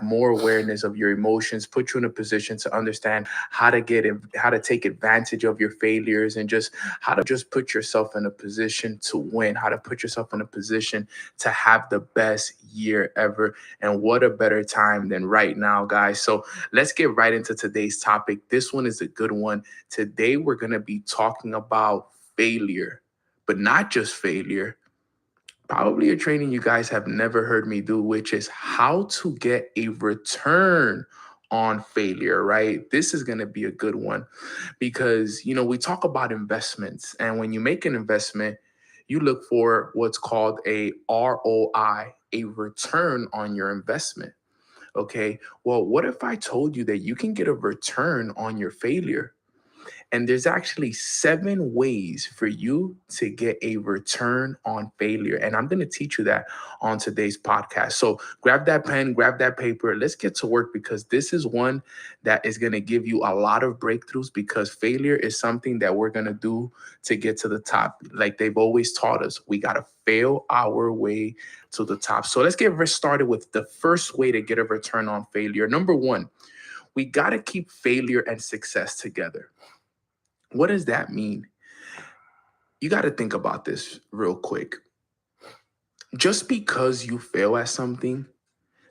have more awareness of your emotions, put you in a position to understand how to take advantage of your failures, and just how to just put yourself in a position to win, how to put yourself in a position to have the best year ever. And what a better time than right now, guys. So let's get right into today's topic. This one is a good one. Today, we're going to be talking about failure, but not just failure. Probably a training you guys have never heard me do, which is how to get a return on failure, right? This is going to be a good one because, we talk about investments. And when you make an investment, you look for what's called a ROI, a return on your investment. Okay. Well, what if I told you that you can get a return on your failure? And there's actually 7 ways for you to get a return on failure. And I'm going to teach you that on today's podcast. So grab that pen, grab that paper. Let's get to work because this is one that is going to give you a lot of breakthroughs because failure is something that we're going to do to get to the top. Like they've always taught us, we got to fail our way to the top. So let's get started with the first way to get a return on failure. Number one, we got to keep failure and success together. What does that mean? You got to think about this real quick. Just because you fail at something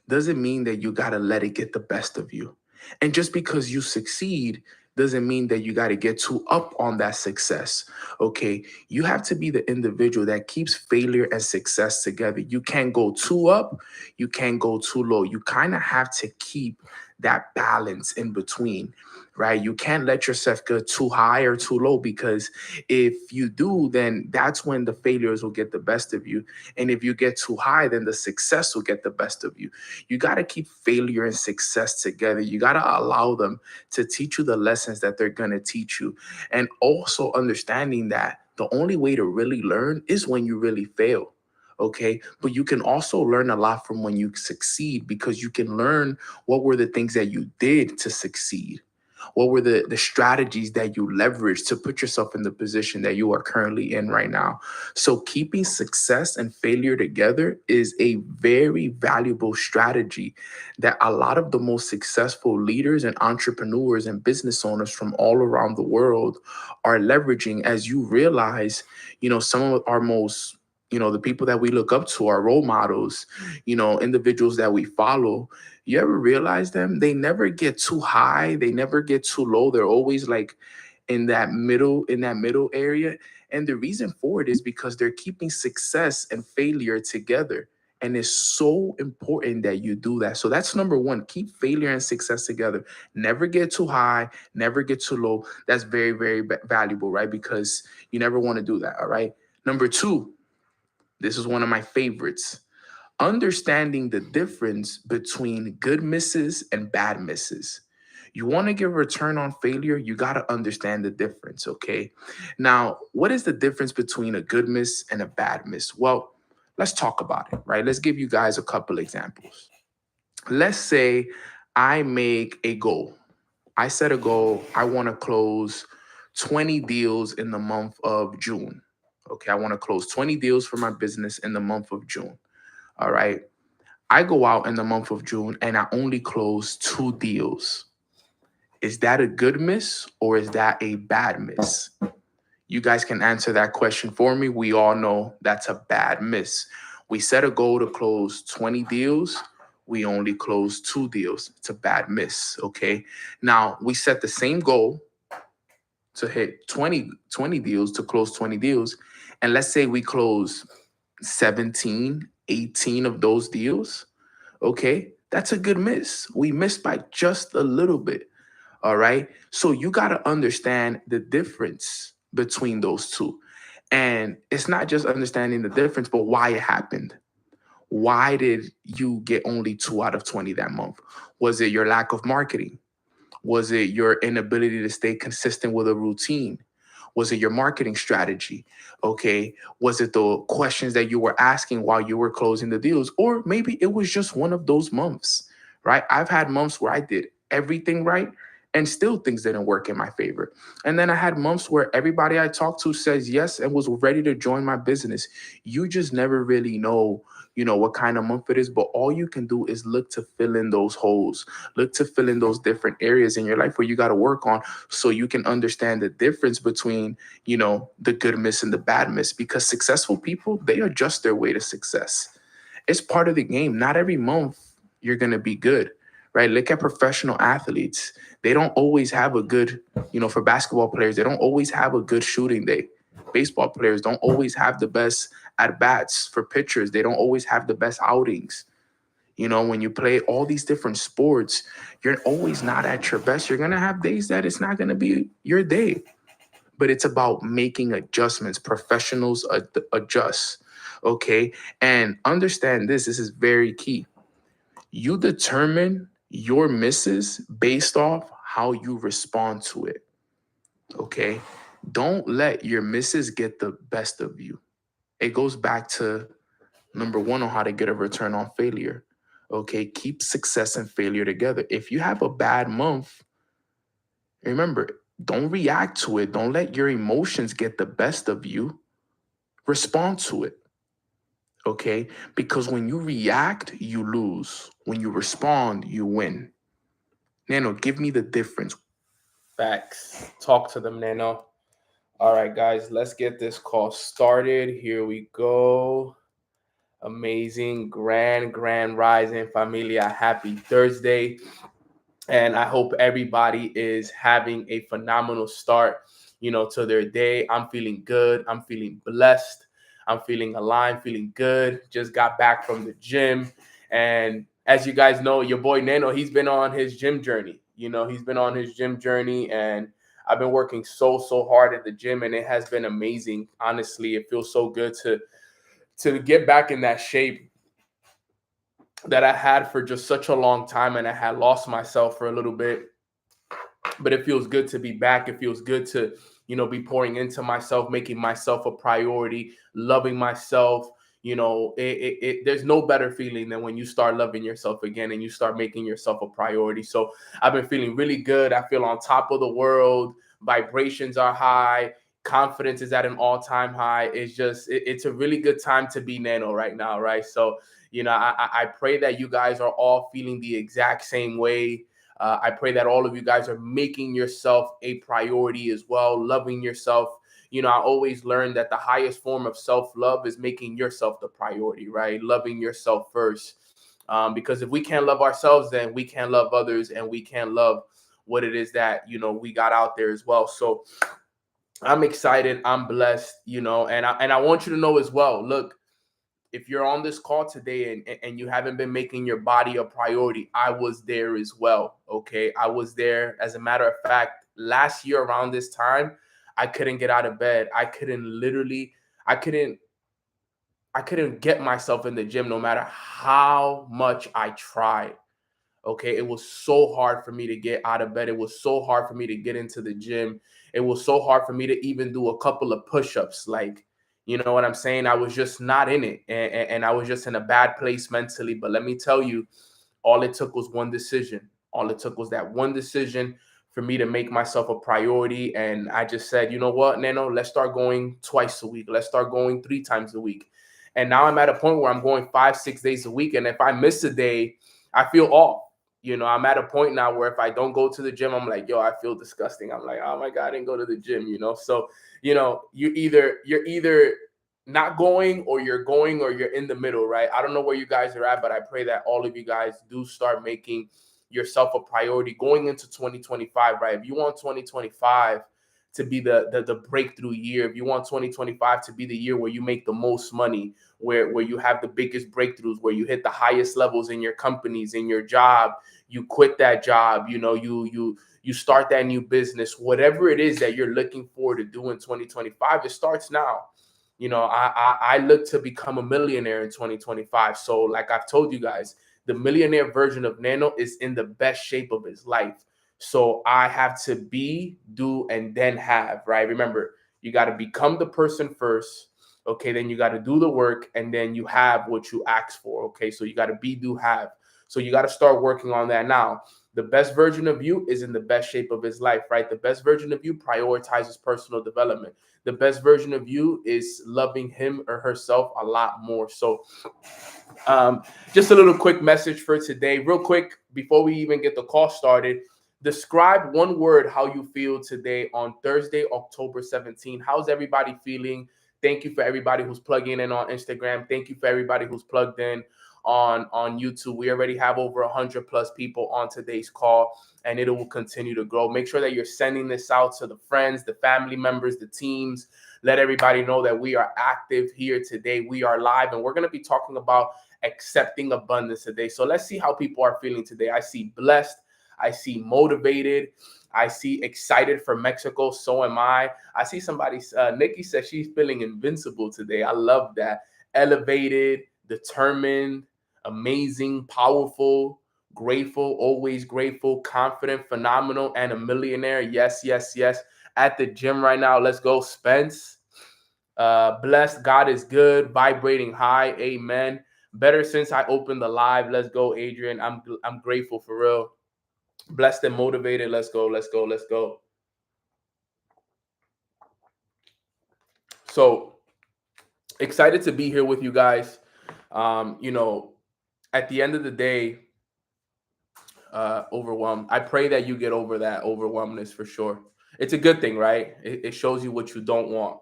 doesn't mean that you got to let it get the best of you. And just because you succeed doesn't mean that you got to get too up on that success. Okay. You have to be the individual that keeps failure and success together. You can't go too up. You can't go too low. You kind of have to keep that balance in between, right? You can't let yourself go too high or too low because if you do, then that's when the failures will get the best of you. And if you get too high, then the success will get the best of you. You got to keep failure and success together. You got to allow them to teach you the lessons that they're going to teach you. And also understanding that the only way to really learn is when you really fail. Okay. But you can also learn a lot from when you succeed because you can learn what were the things that you did to succeed. What were the strategies that you leveraged to put yourself in the position that you are currently in right now? So keeping success and failure together is a very valuable strategy that a lot of the most successful leaders and entrepreneurs and business owners from all around the world are leveraging as you realize, some of our most the people that we look up to, our role models, individuals that we follow, you ever realize them? They never get too high. They never get too low. They're always like in that middle area. And the reason for it is because they're keeping success and failure together. And it's so important that you do that. So that's number one. Keep failure and success together. Never get too high. Never get too low. That's very, very valuable, right? Because you never want to do that. All right. Number two, this is one of my favorites. Understanding the difference between good misses and bad misses. You want to get a return on failure, you got to understand the difference, okay? Now, what is the difference between a good miss and a bad miss? Well, let's talk about it, right? Let's give you guys a couple examples. Let's say I make a goal. I set a goal. I want to close 20 deals in the month of June. Okay, I want to close 20 deals for my business in the month of June. All right. I go out in the month of June and I only close 2 deals. Is that a good miss or is that a bad miss? You guys can answer that question for me. We all know that's a bad miss. We set a goal to close 20 deals. We only close 2 deals. It's a bad miss. Okay. Now we set the same goal to hit 20 deals, to close 20 deals. And let's say we close 17, 18 of those deals. Okay. That's a good miss. We missed by just a little bit. All right. So you got to understand the difference between those two. And it's not just understanding the difference, but why it happened. Why did you get only 2 out of 20 that month? Was it your lack of marketing? Was it your inability to stay consistent with a routine? Was it your marketing strategy? Okay. Was it the questions that you were asking while you were closing the deals? Or maybe it was just one of those months, right? I've had months where I did everything right and still things didn't work in my favor. And then I had months where everybody I talked to says yes and was ready to join my business. You just never really know, what kind of month it is, but all you can do is look to fill in those holes, look to fill in those different areas in your life where you got to work on, so you can understand the difference between, the good miss and the bad miss. Because successful people, they adjust their way to success. It's part of the game. Not every month you're going to be good, right? Look at professional athletes. They don't always have a good, for basketball players, they don't always have a good shooting day. Baseball players don't always have the best at bats. For pitchers, they don't always have the best outings. When you play all these different sports, you're always not at your best. You're going to have days that it's not going to be your day, but it's about making adjustments. Professionals adjust. Okay. And understand this is very key. You determine your misses based off how you respond to it. Okay. Don't let your misses get the best of you. It goes back to number one on how to get a return on failure. Okay. Keep success and failure together. If you have a bad month, remember, don't react to it. Don't let your emotions get the best of you. Respond to it. Okay. Because when you react, you lose. When you respond, you win. Nano, give me the difference. Facts. Talk to them, Nano. All right, guys, let's get this call started. Here we go. Amazing, grand rising, familia. Happy Thursday. And I hope everybody is having a phenomenal start, to their day. I'm feeling good. I'm feeling blessed. I'm feeling aligned, feeling good. Just got back from the gym. And as you guys know, your boy Nano, he's been on his gym journey. He's been on his gym journey, and I've been working so hard at the gym, and it has been amazing. Honestly, it feels so good to get back in that shape that I had for just such a long time, and I had lost myself for a little bit. But it feels good to be back. It feels good to, be pouring into myself, making myself a priority, loving myself. There's no better feeling than when you start loving yourself again and you start making yourself a priority. So I've been feeling really good. I feel on top of the world. Vibrations are high. Confidence is at an all-time high. It's a really good time to be Nano right now, right? So, I pray that you guys are all feeling the exact same way. I pray that all of you guys are making yourself a priority as well, loving yourself. I always learned that the highest form of self-love is making yourself the priority, right? Loving yourself first. Because if we can't love ourselves, then we can't love others, and we can't love what it is that, we got out there as well. So I'm excited. I'm blessed, and I want you to know as well, look, if you're on this call today and you haven't been making your body a priority, I was there as well. Okay. I was there. As a matter of fact, last year around this time, I couldn't get out of bed. I couldn't get myself in the gym no matter how much I tried. Okay. It was so hard for me to get out of bed. It was so hard for me to get into the gym. It was so hard for me to even do a couple of push-ups. Like, you know what I'm saying? I was just not in it. And I was just in a bad place mentally. But let me tell you, all it took was one decision. All it took was that one decision for me to make myself a priority. And I just said, you know what, Nano, let's start going twice a week. Let's start going 3 times a week. And now I'm at a point where I'm going 5, 6 days a week. And if I miss a day, I feel off. I'm at a point now where if I don't go to the gym, I'm like, yo, I feel disgusting. I'm like, oh my God, I didn't go to the gym. So, you're either not going or you're in the middle, right? I don't know where you guys are at, but I pray that all of you guys do start making yourself a priority going into 2025, right? If you want 2025 to be the breakthrough year, if you want 2025 to be the year where you make the most money, where you have the biggest breakthroughs, where you hit the highest levels in your companies, in your job, you quit that job, you start that new business, whatever it is that you're looking forward to do in 2025, it starts now. I look to become a millionaire in 2025. So like I've told you guys, the millionaire version of Nano is in the best shape of his life. So I have to be, do, and then have, right? Remember, you got to become the person first. Okay, then you got to do the work, and then you have what you asked for. Okay, so you got to be, do, have. So you got to start working on that now. The best version of you is in the best shape of his life, right? The best version of you prioritizes personal development. The best version of you is loving him or herself a lot more. So, um, just a little quick message for today, real quick, before we even get the call started. Describe one word how you feel today on Thursday, October 17th. How's everybody feeling? Thank you for everybody who's plugging in on Instagram. Thank you for everybody who's plugged in on YouTube. We already have over 100 plus people on today's call, and it will continue to grow. Make sure that you're sending this out to the friends, the family members, the teams. Let everybody know that we are active here today. We are live, and we're going to be talking about accepting abundance today. So let's see how people are feeling today. I see blessed. I see motivated. I see excited for Mexico. So am I. I see somebody, Nikki says she's feeling invincible today. I love that. Elevated, determined, amazing, powerful, grateful, always grateful, confident, phenomenal, and a millionaire. Yes, yes, yes. At the gym right now. Let's go, Spence. Blessed. God is good. Vibrating high. Amen. Better since I opened the live. Let's go, Adrian. I'm grateful for real. Blessed and motivated. Let's go. Let's go. Let's go. So excited to be here with you guys. You know, at the end of the day, overwhelmed. I pray that you get over that overwhelmness for sure. It's a good thing, right? It shows you what you don't want.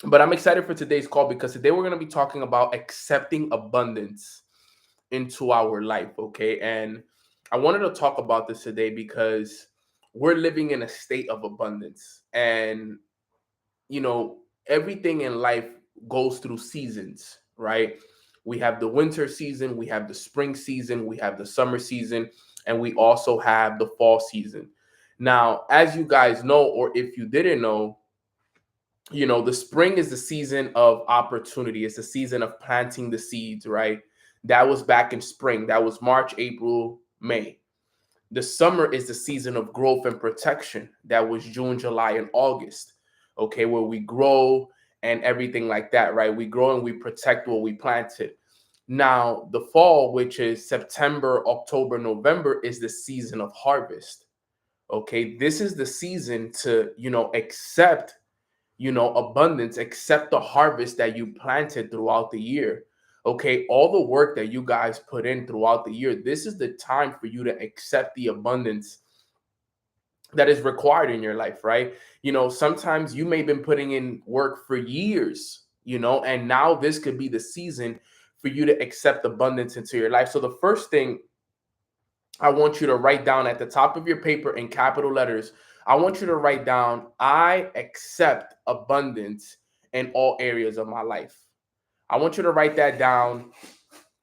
But I'm excited for today's call because today we're going to be talking about accepting abundance into our life, okay? And I wanted to talk about this today because we're living in a state of abundance. And, you know, everything in life goes through seasons, right? We have the winter season, we have the spring season, we have the summer season, and we also have the fall season. Now, as you guys know, or if you didn't know, you know, the spring is the season of opportunity. It's the season of planting the seeds, right? That was back in spring. That was March, April, May. The summer is the season of growth and protection. That was June, July, and August. Okay, where we grow and everything like that, right? We grow and we protect what we planted. Now, the fall, which is September, October, November, is the season of harvest. Okay, this is the season to, you know, accept, you know, abundance, accept the harvest that you planted throughout the year. Okay, all the work that you guys put in throughout the year, this is the time for you to accept the abundance that is required in your life, right? You know, sometimes you may have been putting in work for years, you know, and now this could be the season for you to accept abundance into your life. So the first thing I want you to write down at the top of your paper in capital letters, I want you to write down, I accept abundance in all areas of my life. I want you to write that down.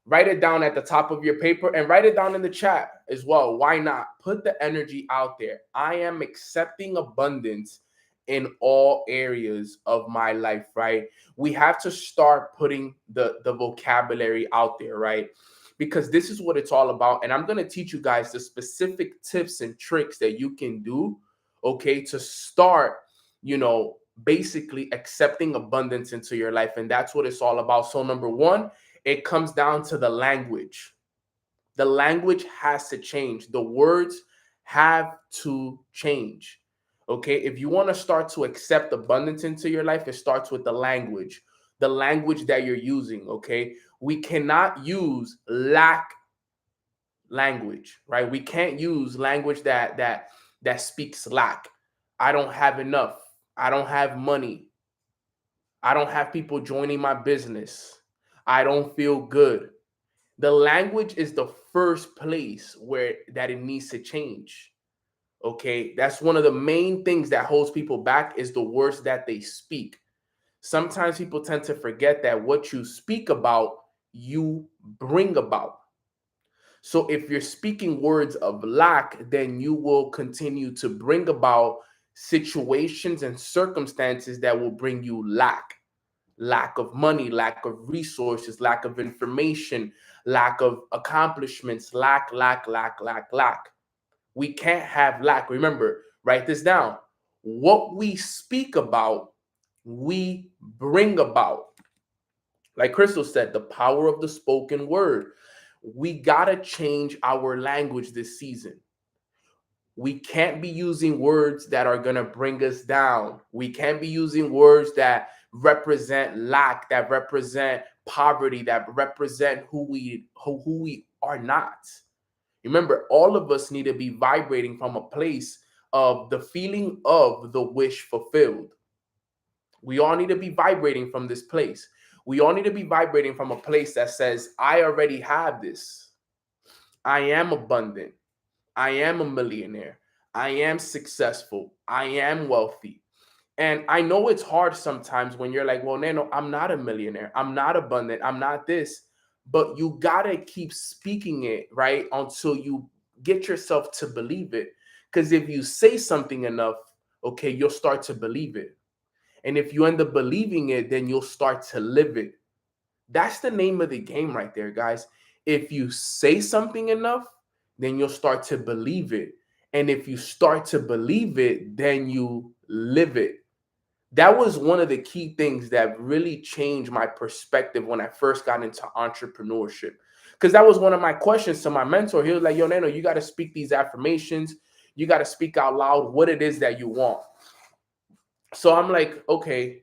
Write it down at the top of your paper and write it down in the chat as well. Why not? Put the energy out there. I am accepting abundance in all areas of my life, right? We have to start putting the vocabulary out there, right? Because this is what it's all about. And I'm going to teach you guys the specific tips and tricks that you can do, okay, to start, you know, basically accepting abundance into your life. And that's what it's all about. So, number one, it comes down to the language. The language has to change. The words have to change. Okay. If you want to start to accept abundance into your life, it starts with the language that you're using. Okay. We cannot use lack language, right? We can't use language that speaks lack. I don't have enough. I don't have money. I don't have people joining my business. I don't feel good. The language is the first place where that it needs to change. Okay, that's one of the main things that holds people back is the words that they speak. Sometimes people tend to forget that what you speak about, you bring about. So if you're speaking words of lack, then you will continue to bring about situations and circumstances that will bring you lack of money, lack of resources, lack of information, lack of accomplishments, lack. We can't have lack. Remember, write this down. What we speak about, we bring about. Like Crystal said, the power of the spoken word. We got to change our language this season. We can't be using words that are going to bring us down. We can't be using words that represent lack, that represent poverty, that represent who we are not. Remember, all of us need to be vibrating from a place of the feeling of the wish fulfilled. We all need to be vibrating from this place. We all need to be vibrating from a place that says, I already have this. I am abundant. I am a millionaire. I am successful. I am wealthy. And I know it's hard sometimes when you're like, well, Nano, I'm not a millionaire. I'm not abundant. I'm not this. But you got to keep speaking it, right? Until you get yourself to believe it. Because if you say something enough, okay, you'll start to believe it. And if you end up believing it, then you'll start to live it. That's the name of the game right there, guys. If you say something enough, then you'll start to believe it. And if you start to believe it, then you live it. That was one of the key things that really changed my perspective when I first got into entrepreneurship. Because that was one of my questions to my mentor. He was like, yo, Nano, you got to speak these affirmations. You got to speak out loud what it is that you want. So I'm like, okay,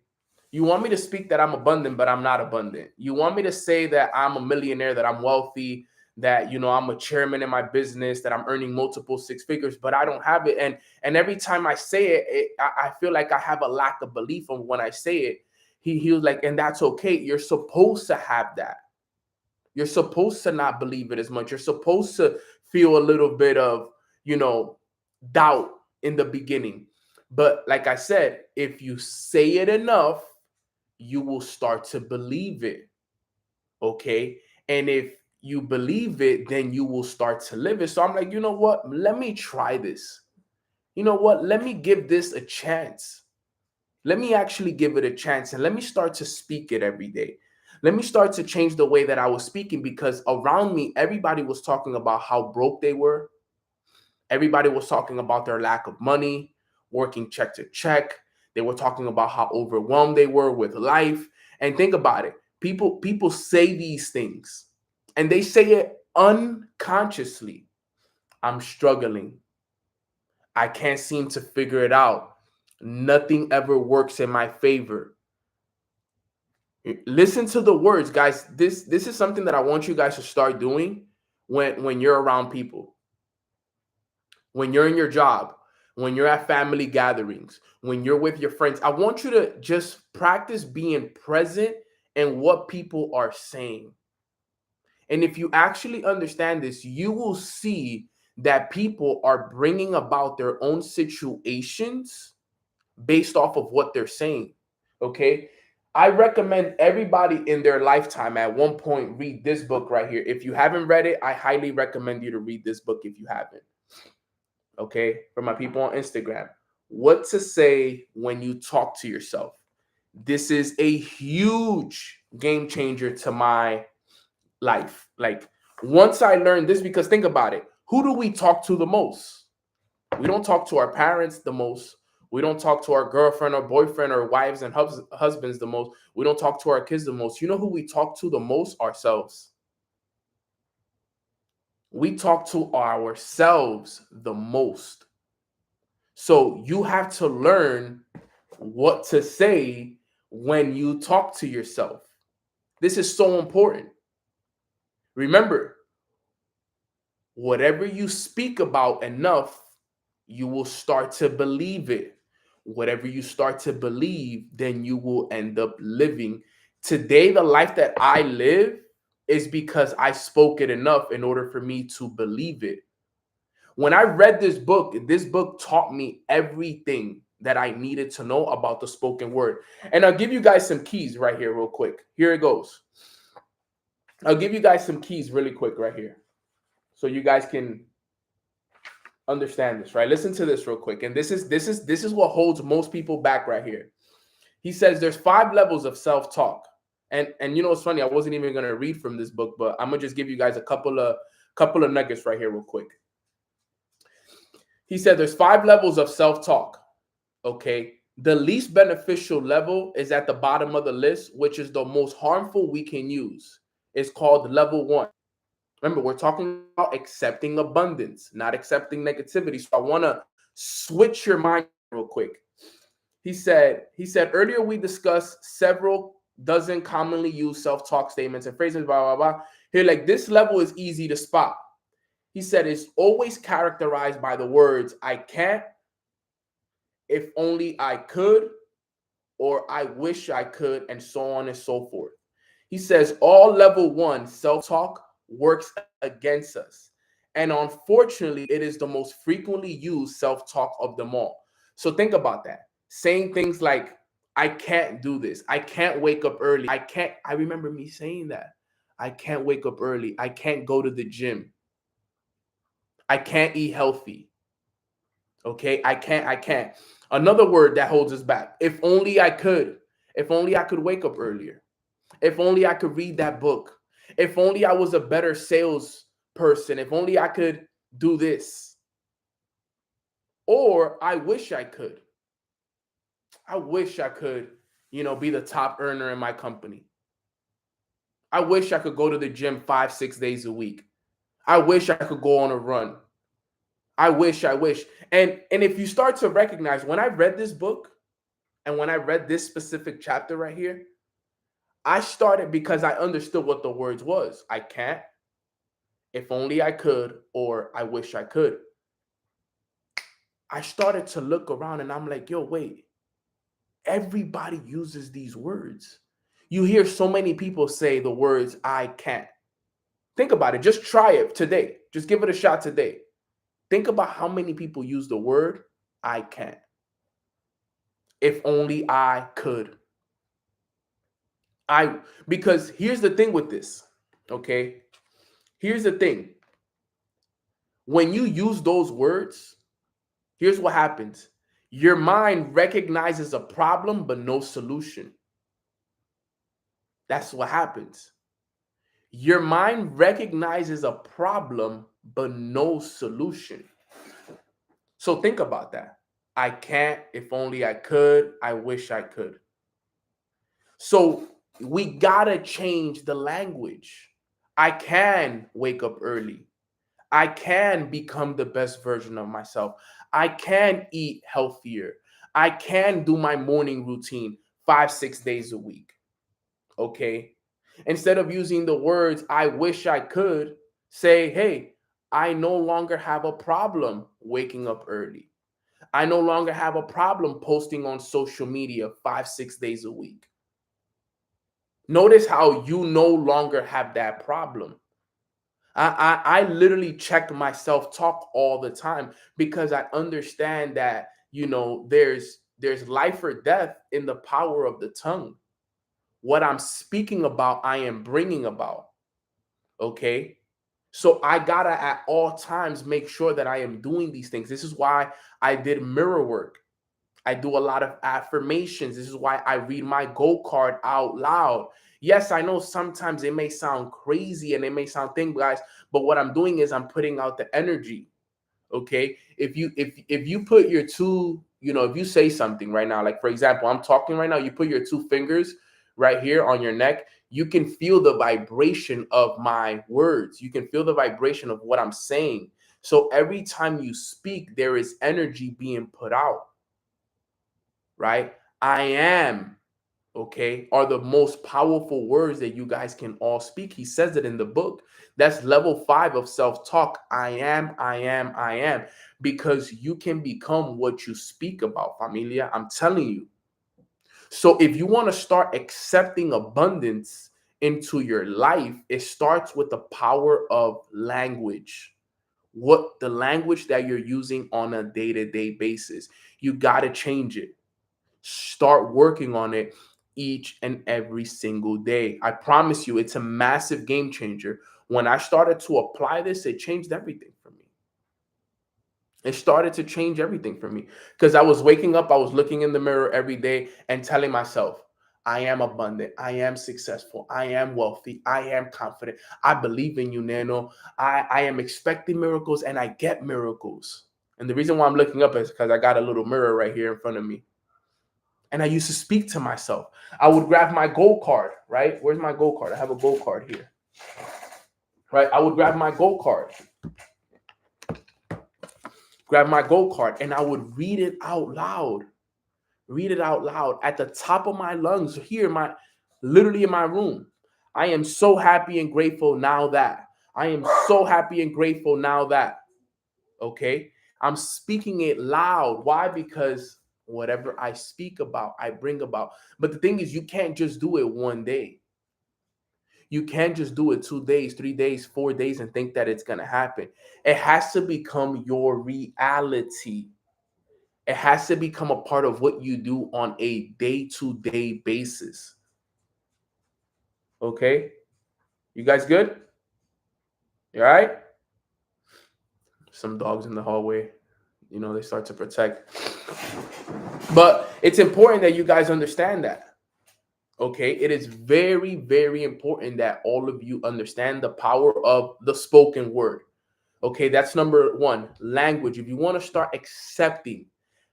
you want me to speak that I'm abundant, but I'm not abundant. You want me to say that I'm a millionaire, that I'm wealthy, that I'm a chairman in my business, that I'm earning multiple six figures, but I don't have it. And every time I say it, I feel like I have a lack of belief on when I say it. He was like, and that's okay. You're supposed to have that. You're supposed to not believe it as much. You're supposed to feel a little bit of, doubt in the beginning. But like I said, if you say it enough, you will start to believe it. Okay. And if you believe it, then you will start to live it. So I'm like, you know what? Let me try this. You know what? Let me give this a chance. Let me actually give it a chance and let me start to speak it every day. Let me start to change the way that I was speaking because around me, everybody was talking about how broke they were. Everybody was talking about their lack of money, working check to check. They were talking about how overwhelmed they were with life. And think about it. People say these things and they say it unconsciously. I'm struggling. I can't seem to figure it out. Nothing ever works in my favor. Listen to the words, guys. This is something that I want you guys to start doing when you're around people, when you're in your job, when you're at family gatherings, when you're with your friends. I want you to just practice being present in what people are saying. And if you actually understand this, you will see that people are bringing about their own situations based off of what they're saying. Okay. I recommend everybody in their lifetime at one point read this book right here. If you haven't read it, I highly recommend you to read this book if you haven't. Okay. For my people on Instagram, what to say when you talk to yourself. This is a huge game changer to my life. Like once I learned this, because think about it, who do we talk to the most? We don't talk to our parents the most. We don't talk to our girlfriend or boyfriend or wives and husbands the most. We don't talk to our kids the most. You know who we talk to the most? Ourselves. We talk to ourselves the most. So you have to learn what to say when you talk to yourself. This is so important. Remember, whatever you speak about enough, you will start to believe it. Whatever you start to believe, then you will end up living. Today, the life that I live is because I spoke it enough in order for me to believe it. When I read this book taught me everything that I needed to know about the spoken word. And I'll give you guys some keys right here, real quick. Here it goes. I'll give you guys some keys really quick right here so you guys can understand this, right? Listen to this real quick. And this is what holds most people back right here. He says there's 5 levels of self-talk. And it's funny, I wasn't even going to read from this book, but I'm going to just give you guys a couple of nuggets right here real quick. He said there's 5 levels of self-talk. Okay? The least beneficial level is at the bottom of the list, which is the most harmful we can use. It's called level 1. Remember, we're talking about accepting abundance, not accepting negativity. So I want to switch your mind real quick. He said earlier we discussed several dozen commonly used self-talk statements and phrases, blah, blah, blah. Here, like this level is easy to spot. He said it's always characterized by the words I can't, if only I could, or I wish I could, and so on and so forth. He says all level one self talk works against us. And unfortunately, it is the most frequently used self talk of them all. So think about that. Saying things like, I can't do this. I can't wake up early. I can't. I remember me saying that. I can't wake up early. I can't go to the gym. I can't eat healthy. Okay. I can't. Another word that holds us back. If only I could. If only I could wake up earlier. If only I could read that book. If only I was a better sales person. If only I could do this. Or I wish I could. I wish I could, be the top earner in my company. I wish I could go to the gym 5, 6 days a week. I wish I could go on a run. I wish. And if you start to recognize when I read this book and when I read this specific chapter right here, I started because I understood what the words was. I can't, if only I could, or I wish I could. I started to look around and I'm like, yo, wait, everybody uses these words. You hear so many people say the words I can't. Think about it. Just try it today. Just give it a shot today. Think about how many people use the word I can't. If only I could. Because here's the thing with this. Okay? Here's the thing. When you use those words, here's what happens. Your mind recognizes a problem but no solution. That's what happens. Your mind recognizes a problem but no solution. So think about that. I can't, if only I could, I wish I could. So we gotta change the language. I can wake up early. I can become the best version of myself. I can eat healthier. I can do my morning routine 5, 6 days a week. Okay. Instead of using the words, I wish I could, say, hey, I no longer have a problem waking up early. I no longer have a problem posting on social media 5, 6 days a week. Notice how you no longer have that problem. I literally check my self-talk all the time because I understand that, there's life or death in the power of the tongue. What I'm speaking about, I am bringing about. Okay. So I gotta at all times make sure that I am doing these things. This is why I did mirror work. I do a lot of affirmations. This is why I read my goal card out loud. Yes, I know sometimes it may sound crazy and it may sound thing, guys, but what I'm doing is I'm putting out the energy. Okay. If you put your two, if you say something right now, like for example, I'm talking right now, you put your two fingers right here on your neck, you can feel the vibration of my words. You can feel the vibration of what I'm saying. So every time you speak, there is energy being put out, right? I am, okay, are the most powerful words that you guys can all speak. He says it in the book. That's level 5 of self-talk. I am, I am, I am. Because you can become what you speak about, familia. I'm telling you. So if you want to start accepting abundance into your life, it starts with the power of language. What the language that you're using on a day-to-day basis. You got to change it. Start working on it each and every single day. I promise you, it's a massive game changer. When I started to apply this, it changed everything for me. It started to change everything for me because I was waking up, I was looking in the mirror every day and telling myself, I am abundant. I am successful. I am wealthy. I am confident. I believe in you, Nano. I am expecting miracles and I get miracles. And the reason why I'm looking up is because I got a little mirror right here in front of me. And I used to speak to myself. I would grab my goal card, right? Where's my goal card? I have a goal card here. right? I would grab my gold card, and I would read it out loud. Read it out loud at the top of my lungs here, literally in my room. I am so happy and grateful now that. I am so happy and grateful now that. Okay? I'm speaking it loud. Why? Because whatever I speak about, I bring about. But the thing is, you can't just do it one day. You can't just do it 2 days, 3 days, 4 days and think that it's going to happen. It has to become your reality. It has to become a part of what you do on a day-to-day basis. Okay? You guys good? You all right? Some dogs in the hallway, they start to protect. But it's important that you guys understand that. Okay? It is very, very important that all of you understand the power of the spoken word. Okay, that's number one. Language. If you want to start accepting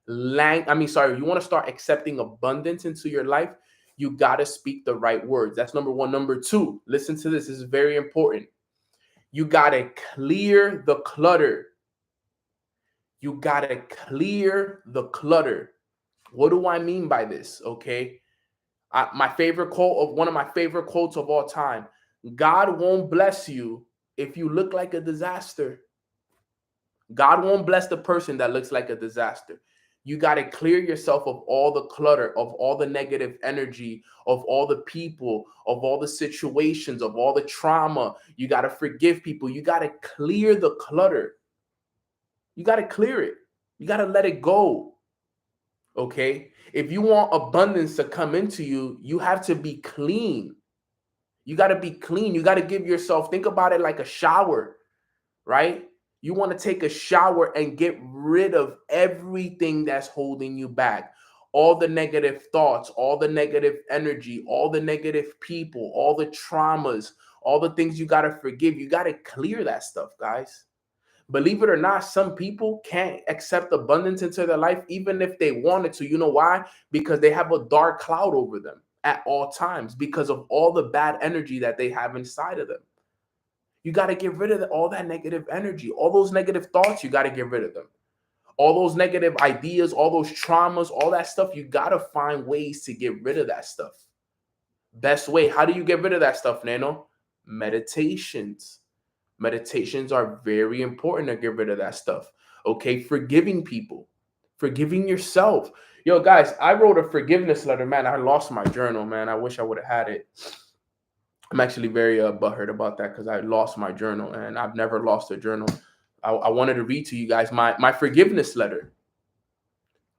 you want to start accepting abundance into your life, you got to speak the right words. That's number one. Number two, listen to this. This is very important. You got to clear the clutter. You got to clear the clutter. What do I mean by this? Okay. One of my favorite quotes of all time. God won't bless you if you look like a disaster. God won't bless the person that looks like a disaster. You got to clear yourself of all the clutter, of all the negative energy, of all the people, of all the situations, of all the trauma. You got to forgive people. You got to clear the clutter. You got to clear it. You got to let it go. Okay? If you want abundance to come into you, you have to be clean. You got to be clean. You got to give yourself, think about it like a shower, right? You want to take a shower and get rid of everything that's holding you back. All the negative thoughts, all the negative energy, all the negative people, all the traumas, all the things you got to forgive. You got to clear that stuff, guys. Believe it or not, some people can't accept abundance into their life even if they wanted to. You know why? Because they have a dark cloud over them at all times because of all the bad energy that they have inside of them. You got to get rid of all that negative energy, all those negative thoughts. You got to get rid of them. All those negative ideas, all those traumas, all that stuff. You got to find ways to get rid of that stuff. Best way. How do you get rid of that stuff, Nano? Meditations. Meditations are very important to get rid of that stuff. Okay, forgiving people, forgiving yourself. Yo, guys, I wrote a forgiveness letter, man. I lost my journal, man. I wish I would have had it. I'm actually very butthurt about that because I lost my journal and I've never lost a journal. I wanted to read to you guys my forgiveness letter.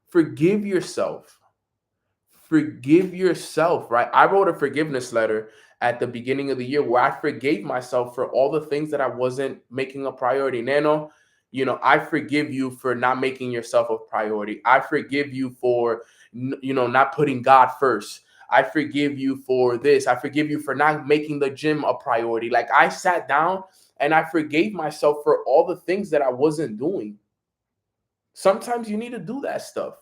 Forgive yourself. Forgive yourself, right? I wrote a forgiveness letter at the beginning of the year where I forgave myself for all the things that I wasn't making a priority. Nano, I forgive you for not making yourself a priority. I forgive you for, not putting God first. I forgive you for this. I forgive you for not making the gym a priority. Like I sat down and I forgave myself for all the things that I wasn't doing. Sometimes you need to do that stuff.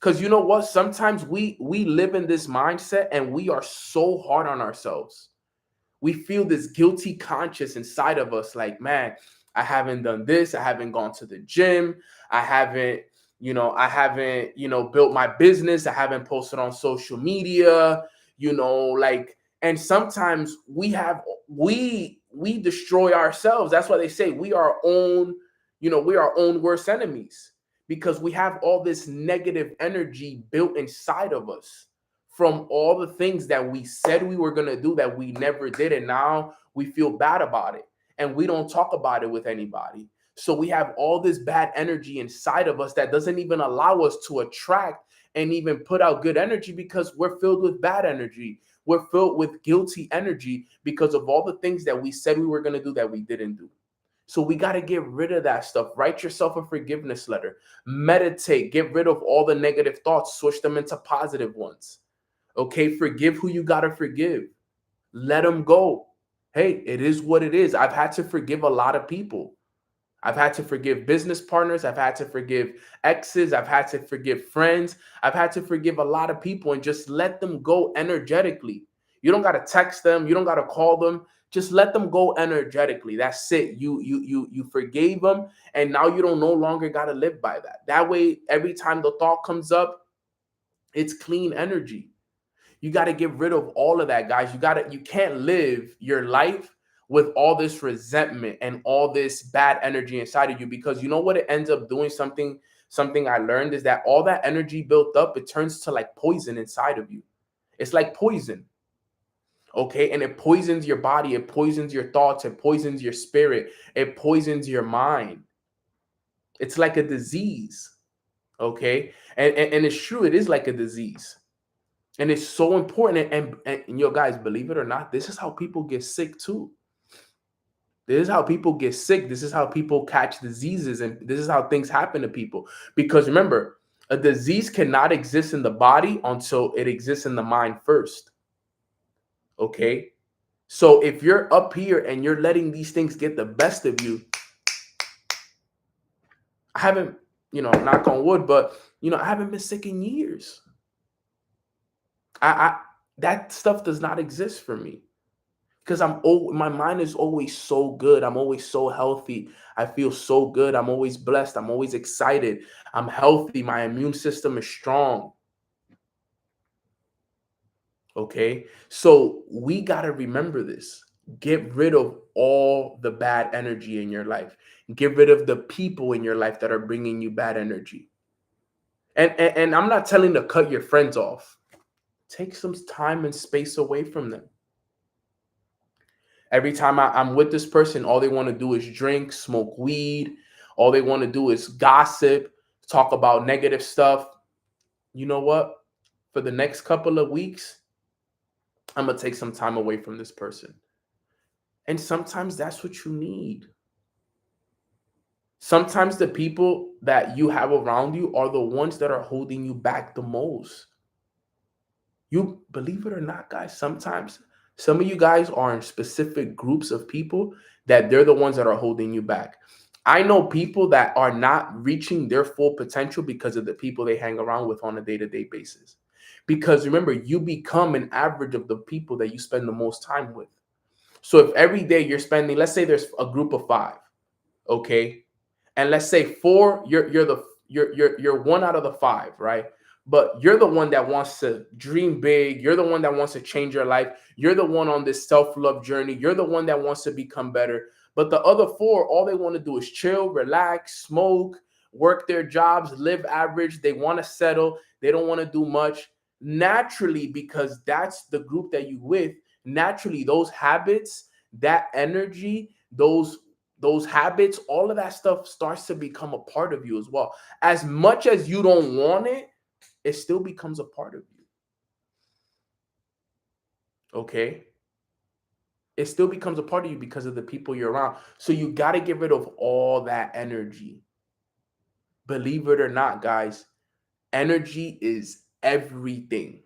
Because you know what? Sometimes we live in this mindset and we are so hard on ourselves. We feel this guilty conscience inside of us like, man, I haven't done this. I haven't gone to the gym. I haven't, built my business. I haven't posted on social media, and sometimes we destroy ourselves. That's why they say we are our own worst enemies because we have all this negative energy built inside of us from all the things that we said we were going to do that we never did. And now we feel bad about it and we don't talk about it with anybody. So we have all this bad energy inside of us that doesn't even allow us to attract and even put out good energy because we're filled with bad energy. We're filled with guilty energy because of all the things that we said we were going to do that we didn't do. So we got to get rid of that stuff. Write yourself a forgiveness letter. Meditate. Get rid of all the negative thoughts. Switch them into positive ones. Okay, forgive who you got to forgive. Let them go. Hey, it is what it is. I've had to forgive a lot of people. I've had to forgive business partners. I've had to forgive exes. I've had to forgive friends. I've had to forgive a lot of people and just let them go energetically. You don't got to text them. You don't got to call them. Just let them go energetically. That's it. You forgave them, and now you don't no longer got to live by that. That way, every time the thought comes up, it's clean energy. You got to get rid of all of that, guys. You can't live your life with all this resentment and all this bad energy inside of you, because you know what it ends up doing. Something I learned is that all that energy built up, it turns to like poison inside of you. It's like poison. Okay, and it poisons your body, it poisons your thoughts, it poisons your spirit, it poisons your mind. It's like a disease. Okay, and it's true, it is like a disease. And it's so important. And yo, guys, believe it or not, this is how people get sick too. This is how people get sick. This is how people catch diseases. And this is how things happen to people. Because remember, a disease cannot exist in the body until it exists in the mind first. Okay. So if you're up here and you're letting these things get the best of you, I haven't, knock on wood, but I haven't been sick in years. I that stuff does not exist for me. Because my mind is always so good. I'm always so healthy. I feel so good. I'm always blessed. I'm always excited. I'm healthy. My immune system is strong. Okay. So we got to remember this. Get rid of all the bad energy in your life. Get rid of the people in your life that are bringing you bad energy. And I'm not telling to cut your friends off. Take some time and space away from them. Every time I'm with this person, all they want to do is drink, smoke weed. All they want to do is gossip, talk about negative stuff. You know what? For the next couple of weeks, I'm going to take some time away from this person. And sometimes that's what you need. Sometimes the people that you have around you are the ones that are holding you back the most. You believe it or not, guys, sometimes some of you guys are in specific groups of people that they're the ones that are holding you back. I know people that are not reaching their full potential because of the people they hang around with on a day-to-day basis. Because remember, you become an average of the people that you spend the most time with. So if every day you're spending, let's say there's a group of 5, okay? And let's say 4, you're one out of the 5, right? But you're the one that wants to dream big. You're the one that wants to change your life. You're the one on this self-love journey. You're the one that wants to become better. But the other 4, all they want to do is chill, relax, smoke, work their jobs, live average. They want to settle. They don't want to do much. Naturally, because that's the group that you with, naturally those habits, that energy, those habits, all of that stuff starts to become a part of you as well. As much as you don't want it, it still becomes a part of you. Okay? It still becomes a part of you because of the people you're around. So you got to get rid of all that energy. Believe it or not, guys, energy is everything.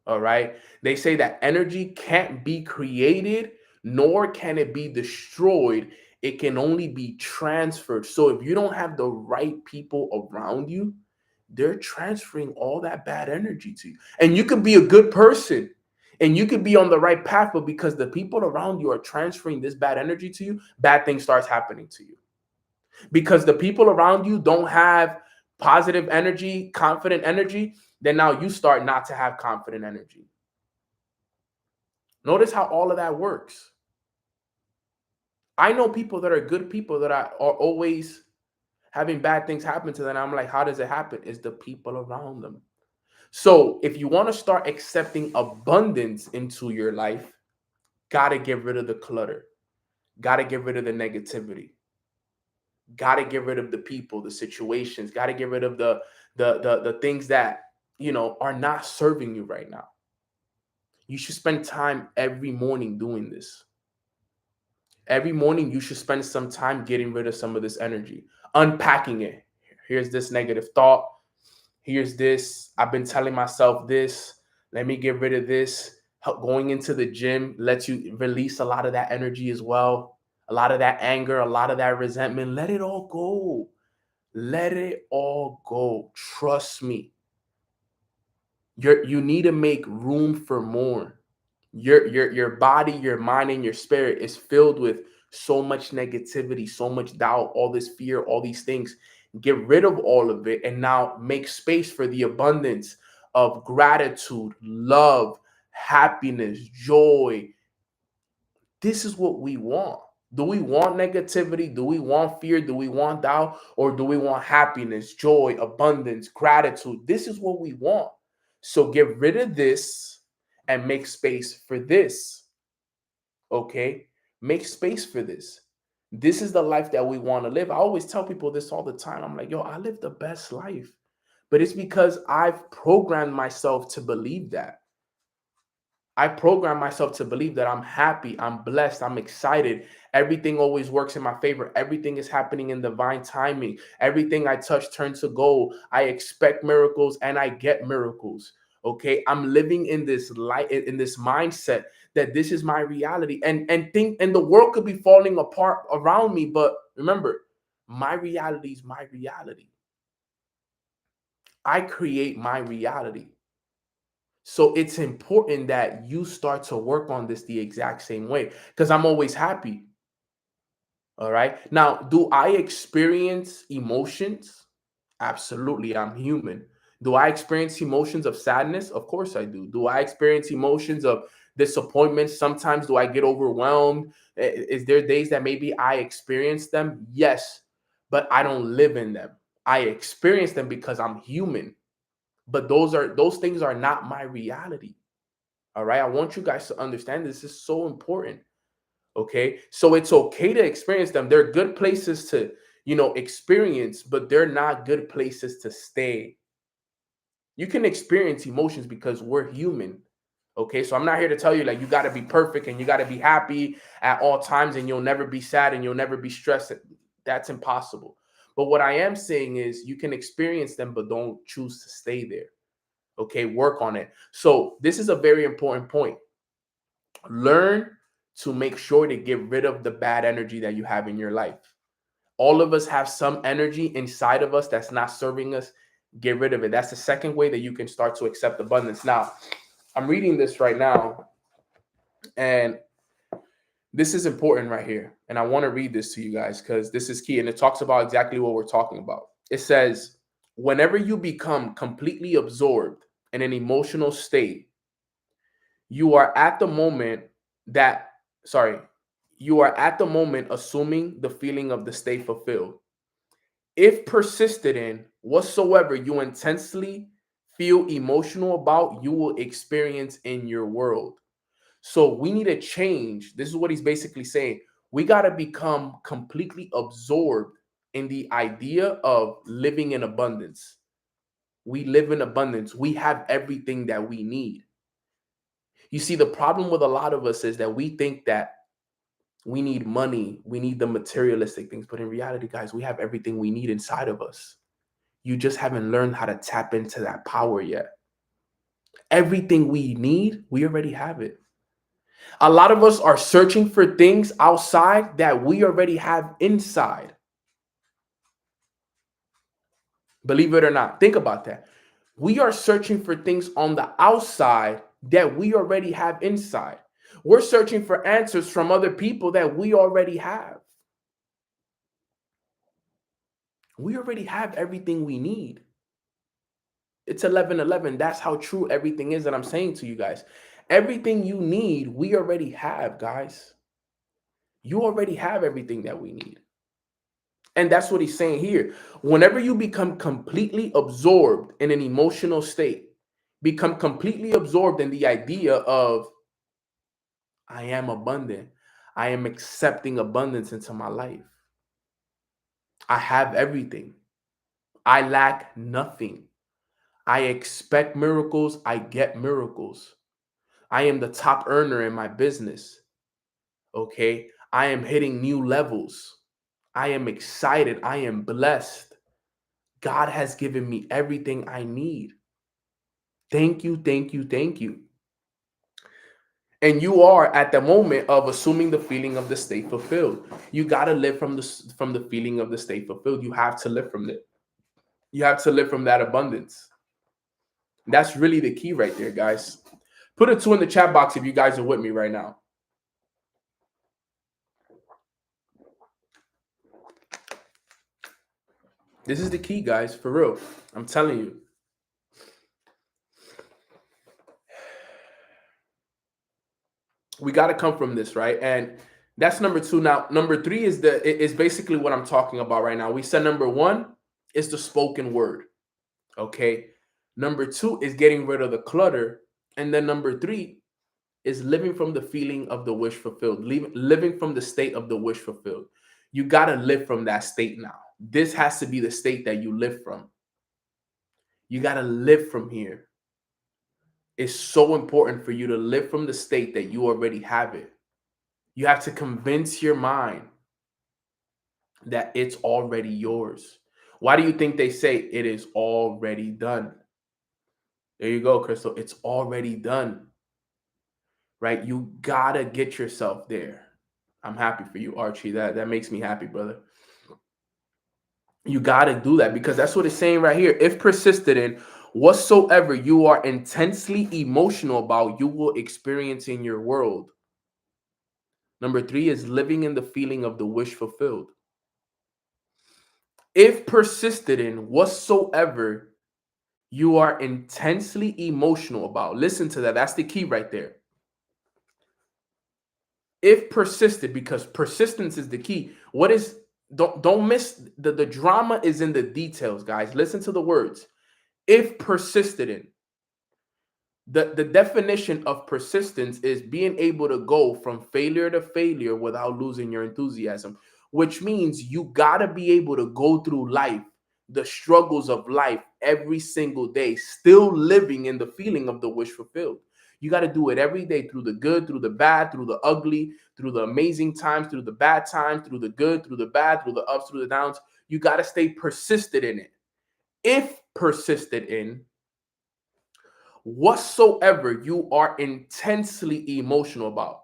All right? They say that energy can't be created, nor can it be destroyed. It can only be transferred. So if you don't have the right people around you, they're transferring all that bad energy to you. And you could be a good person and you could be on the right path, but because the people around you are transferring this bad energy to you, bad things starts happening to you. Because the people around you don't have positive energy, confident energy, then now you start not to have confident energy. Notice how all of that works. I know people that are good people that are always having bad things happen to them. I'm like, how does it happen? It's the people around them. So if you want to start accepting abundance into your life, got to get rid of the clutter, got to get rid of the negativity, got to get rid of the people, the situations, got to get rid of the things that, are not serving you right now. You should spend time every morning doing this. Every morning, you should spend some time getting rid of some of this energy, unpacking it. Here's this negative thought. Here's this. I've been telling myself this. Let me get rid of this. Going into the gym lets you release a lot of that energy as well. A lot of that anger, a lot of that resentment. Let it all go. Let it all go. Trust me. You need to make room for more. Your body, your mind, and your spirit is filled with so much negativity, so much doubt, all this fear, all these things. Get rid of all of it and now make space for the abundance of gratitude, love, happiness, joy. This is what we want. Do we want negativity? Do we want fear? Do we want doubt? Or do we want happiness, joy, abundance, gratitude? This is what we want. So get rid of this and make space for this. Okay? Make space for this. This is the life that we want to live. I always tell people this all the time. I'm like, yo, I live the best life. But it's because I've programmed myself to believe that. I program myself to believe that I'm happy, I'm blessed, I'm excited. Everything always works in my favor. Everything is happening in divine timing. Everything I touch turns to gold. I expect miracles and I get miracles. Okay, I'm living in this light, in this mindset that this is my reality, and the world could be falling apart around me. But remember, my reality is my reality. I create my reality. So it's important that you start to work on this the exact same way because I'm always happy. All right. Now, do I experience emotions? Absolutely. I'm human. Do I experience emotions of sadness? Of course I do. Do I experience emotions of disappointment? Sometimes do I get overwhelmed? Is there days that maybe I experience them? Yes, but I don't live in them. I experience them because I'm human. But those things are not my reality. All right. I want you guys to understand this is so important. Okay. So it's okay to experience them. They're good places to, experience, but they're not good places to stay. You can experience emotions because we're human. Okay. So I'm not here to tell you like you got to be perfect and you got to be happy at all times and you'll never be sad and you'll never be stressed. That's impossible. But what I am saying is you can experience them, but don't choose to stay there. Okay. Work on it. So this is a very important point. Learn to make sure to get rid of the bad energy that you have in your life. All of us have some energy inside of us that's not serving us. Get rid of it. That's the second way that you can start to accept abundance. Now, I'm reading this right now, and this is important right here. And I want to read this to you guys because this is key. And it talks about exactly what we're talking about. It says, whenever you become completely absorbed in an emotional state, you are at the moment that sorry you are at the moment assuming the feeling of the state fulfilled if persisted in whatsoever you intensely feel emotional about you will experience in your world. So we need to change. This is what he's basically saying. We got to become completely absorbed in the idea of living in abundance. We live in abundance. We have everything that we need. You see, the problem with a lot of us is that we think that we need money, we need the materialistic things, but in reality, guys, we have everything we need inside of us. You just haven't learned how to tap into that power yet. Everything we need, we already have it. A lot of us are searching for things outside that we already have inside. Believe it or not, think about that. We are searching for things on the outside that we already have inside. We're searching for answers from other people that we already have. We already have everything we need. It's 11:11. That's how true everything is that I'm saying to you guys. Everything you need, we already have, guys. You already have everything that we need. And that's what he's saying here. Whenever you become completely absorbed in an emotional state, become completely absorbed in the idea of, I am abundant. I am accepting abundance into my life. I have everything. I lack nothing. I expect miracles. I get miracles. I am the top earner in my business. Okay. I am hitting new levels. I am excited. I am blessed. God has given me everything I need. Thank you, thank you, thank you. And you are at the moment of assuming the feeling of the state fulfilled. You got to live from the feeling of the state fulfilled. You have to live from it. You have to live from that abundance. That's really the key right there, guys. Put a 2 in the chat box if you guys are with me right now. This is the key, guys, for real. I'm telling you. We got to come from this, right? And that's number 2. Now, number 3 is basically what I'm talking about right now. We said number 1 is the spoken word. Okay. Number 2 is getting rid of the clutter. And then number 3 is living from the feeling of the wish fulfilled, living from the state of the wish fulfilled. You got to live from that state now. This has to be the state that you live from. You got to live from here. It's so important for you to live from the state that you already have it. You have to convince your mind that it's already yours. Why do you think they say it is already done? There you go, Crystal. It's already done, right? You gotta get yourself there. I'm happy for you, Archie. That makes me happy, brother. You got to do that because that's what it's saying right here. If persisted in whatsoever you are intensely emotional about, you will experience in your world. Number 3 is living in the feeling of the wish fulfilled. If persisted in whatsoever you are intensely emotional about, listen to that. That's the key right there. If persisted, because persistence is the key. What is, don't miss the drama is in the details, guys. Listen to the words. If persisted in, the definition of persistence is being able to go from failure to failure without losing your enthusiasm, which means you got to be able to go through life, the struggles of life every single day, still living in the feeling of the wish fulfilled. You got to do it every day, through the good, through the bad, through the ugly, through the amazing times, through the bad times, through the good, through the bad, through the ups, through the downs. You got to stay persistent in it. If persisted in whatsoever you are intensely emotional about.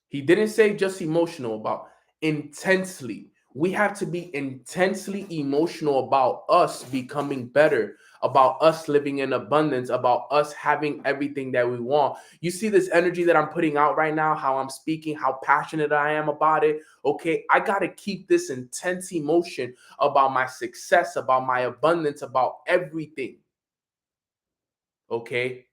He didn't say just emotional about, intensely. We have to be intensely emotional about us becoming better, about us living in abundance, about us having everything that we want. You see this energy that I'm putting out right now, how I'm speaking, how passionate I am about it. Okay, I got to keep this intense emotion about my success, about my abundance, about everything. Okay,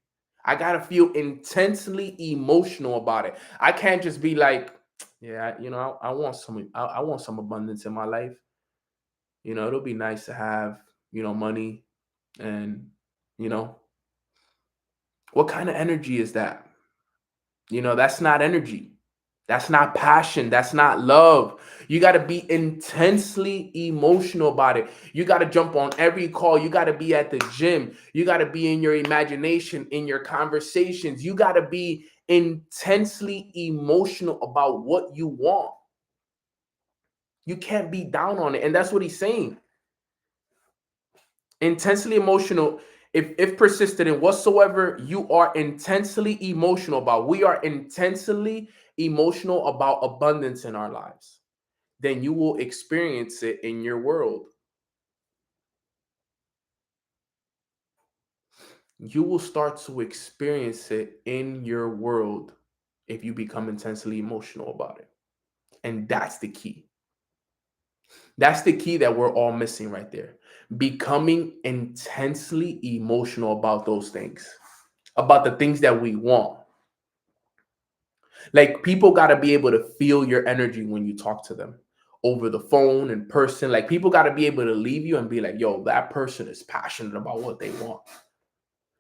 I gotta feel intensely emotional about it. I can't just be like, yeah, I want I want some abundance in my life. It'll be nice to have, money, and you know, what kind of energy is that? That's not energy. That's not passion. That's not love. You got to be intensely emotional about it. You got to jump on every call. You got to be at the gym. You got to be in your imagination, in your conversations. You got to be intensely emotional about what you want. You can't be down on it. And that's what he's saying. Intensely emotional. If persistent in whatsoever you are intensely emotional about, we are intensely emotional about abundance in our lives, then you will experience it in your world. You will start to experience it in your world if you become intensely emotional about it. And that's the key. That's the key that we're all missing right there. Becoming intensely emotional about those things, about the things that we want. Like, people got to be able to feel your energy when you talk to them over the phone, in person. Like, people got to be able to leave you and be like, yo, that person is passionate about what they want.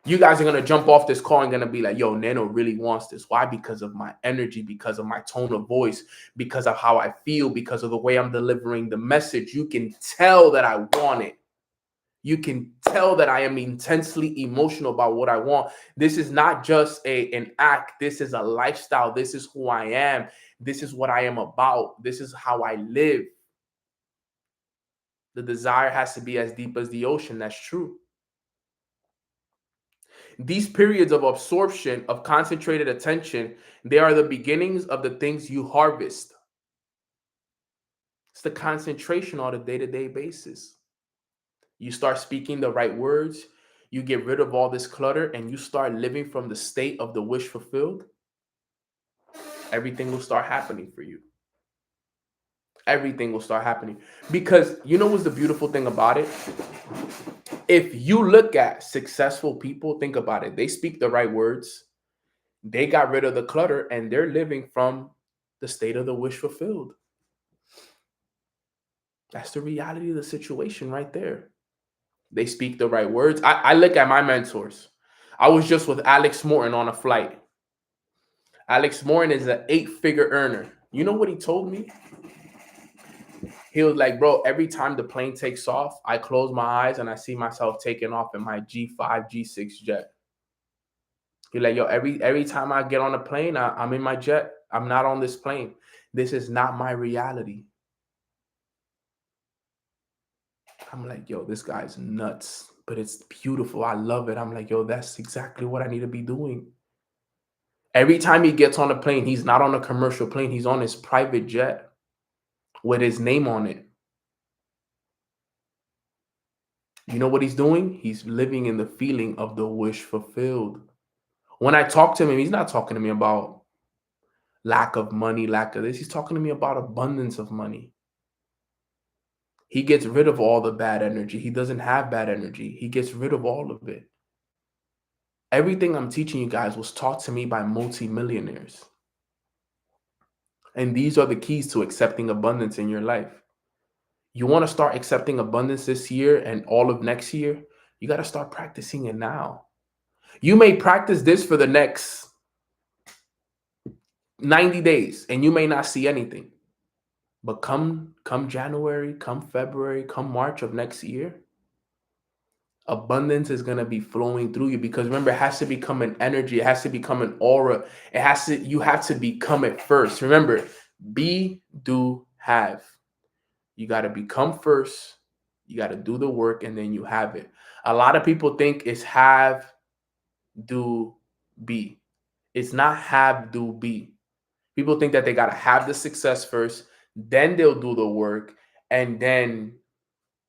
You guys are going to jump off this call and going to be like, yo, Nano really wants this. Why? Because of my energy, because of my tone of voice, because of how I feel, because of the way I'm delivering the message. You can tell that I want it. You can tell that I am intensely emotional about what I want. This is not just an act. This is a lifestyle. This is who I am. This is what I am about. This is how I live. The desire has to be as deep as the ocean. That's true. These periods of absorption, of concentrated attention, they are the beginnings of the things you harvest. It's the concentration on a day-to-day basis. You start speaking the right words. you get rid of all this clutter, and you start living from the state of the wish fulfilled, everything will start happening for you. Everything will start happening. Because you know what's the beautiful thing about it? If you look at successful people, think about it. They speak the right words. They got rid of the clutter and they're living from the state of the wish fulfilled. That's the reality of the situation right there. They speak the right words. I look at my mentors. I was just with Alex Morton on a flight. Alex Morton is an 8-figure earner. You know what he told me? He was like, bro, every time the plane takes off, I close my eyes and I see myself taking off in my G5, G6 jet. He's like, yo, every time I get on a plane, I'm in my jet. I'm not on this plane. This is not my reality. I'm like, yo, this guy's nuts, but it's beautiful. I love it. I'm like, yo, that's exactly what I need to be doing. Every time he gets on a plane, he's not on a commercial plane. He's on his private jet with his name on it. You know what he's doing? He's living in the feeling of the wish fulfilled. When I talk to him, he's not talking to me about lack of money, lack of this. He's talking to me about abundance of money. He gets rid of all the bad energy. He doesn't have bad energy. He gets rid of all of it. Everything I'm teaching you guys was taught to me by multimillionaires. And these are the keys to accepting abundance in your life. You want to start accepting abundance this year and all of next year, you got to start practicing it now. You may practice this for the next 90 days and you may not see anything. But come January, come February, come March of next year, abundance is going to be flowing through you, because remember, it has to become an energy. It has to become an aura. You have to become it first. Remember, be, do, have. You got to become first. You got to do the work and then you have it. A lot of people think it's have, do, be. It's not have, do, be. People think that they got to have the success first, then they'll do the work, and then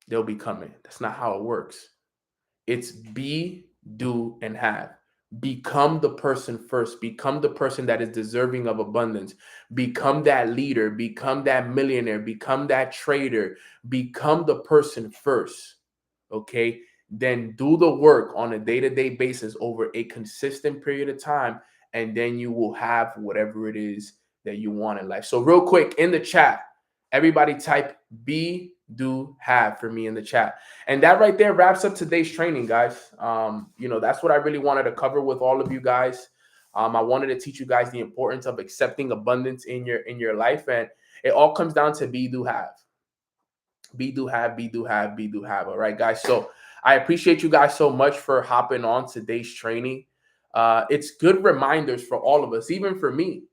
they'll become it. That's not how it works. It's be, do, and have. Become the person first. Become the person that is deserving of abundance. Become that leader. Become that millionaire. Become that trader. Become the person first. Okay? Then do the work on a day-to-day basis over a consistent period of time, and then you will have whatever it is that you want in life. So real quick, in the chat, everybody type be, do, have for me in the chat. And that right there wraps up today's training, guys. That's what I really wanted to cover with all of you guys. I wanted to teach you guys the importance of accepting abundance in your life, and it all comes down to be, do, have. Be, do, have, be, do, have, be, do, have. All right, guys. So I appreciate you guys so much for hopping on today's training. It's good reminders for all of us, even for me.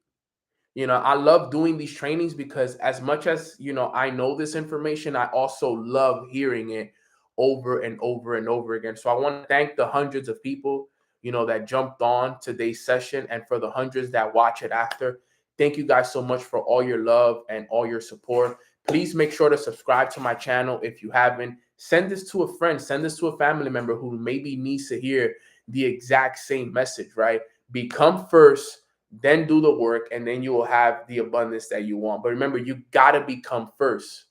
I love doing these trainings because as much as, I know this information, I also love hearing it over and over and over again. So I want to thank the hundreds of people, that jumped on today's session, and for the hundreds that watch it after. Thank you guys so much for all your love and all your support. Please make sure to subscribe to my channel if you haven't. Send this to a friend, send this to a family member who maybe needs to hear the exact same message, right? Become first, then do the work, and then you will have the abundance that you want. But remember, you got to become first.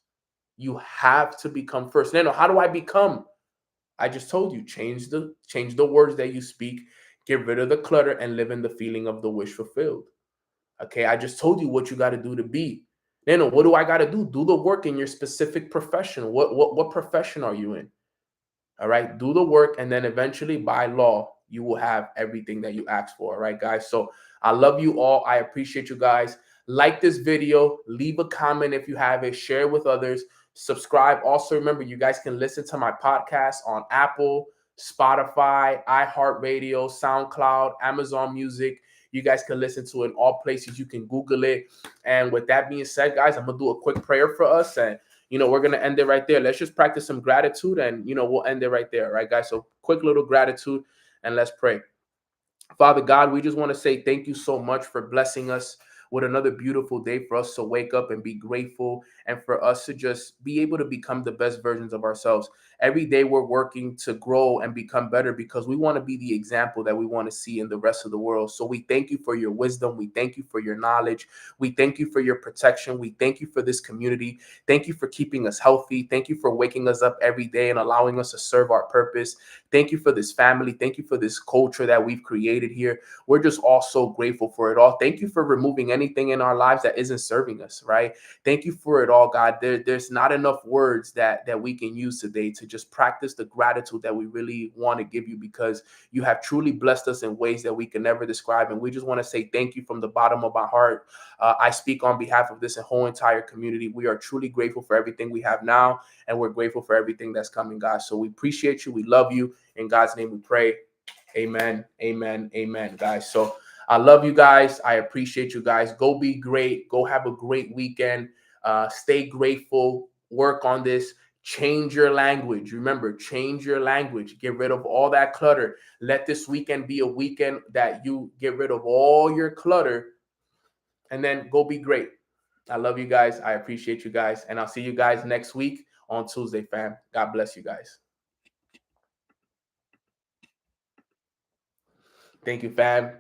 You have to become first. Now, how do I become? I just told you, change the words that you speak, get rid of the clutter, and live in the feeling of the wish fulfilled. Okay, I just told you what you got to do to be. Then what do I got to do? Do the work in your specific profession. What profession are you in? All right, do the work, and then eventually, by law, you will have everything that you asked for. All right, guys. So I love you all. I appreciate you guys. Like this video, leave a comment if you have it, share it with others, subscribe. Also, remember, you guys can listen to my podcast on Apple, Spotify, iHeartRadio, SoundCloud, Amazon Music. You guys can listen to it in all places. You can Google it. And with that being said, guys, I'm gonna do a quick prayer for us, and we're going to end it right there. Let's just practice some gratitude, and, we'll end it right there. Right, guys? So quick little gratitude, and let's pray. Father God, we just want to say thank you so much for blessing us with another beautiful day for us to wake up and be grateful and for us to just be able to become the best versions of ourselves. Every day we're working to grow and become better because we want to be the example that we want to see in the rest of the world. So we thank you for your wisdom. We thank you for your knowledge. We thank you for your protection. We thank you for this community. Thank you for keeping us healthy. Thank you for waking us up every day and allowing us to serve our purpose. Thank you for this family. Thank you for this culture that we've created here. We're just all so grateful for it all. Thank you for removing anything in our lives that isn't serving us, right? Thank you for it all, God. There's not enough words that we can use today to just practice the gratitude that we really want to give you, because you have truly blessed us in ways that we can never describe. And we just want to say thank you from the bottom of our heart. I speak on behalf of this whole entire community. We are truly grateful for everything we have now, and we're grateful for everything that's coming, God. So we appreciate you. We love you. In God's name we pray. Amen. Amen. Amen, guys. So I love you guys. I appreciate you guys. Go be great. Go have a great weekend. Stay grateful. Work on this. Change your language. Remember, change your language. Get rid of all that clutter. Let this weekend be a weekend that you get rid of all your clutter, and then go be great. I love you guys. I appreciate you guys. And I'll see you guys next week on Tuesday, fam. God bless you guys. Thank you, fam.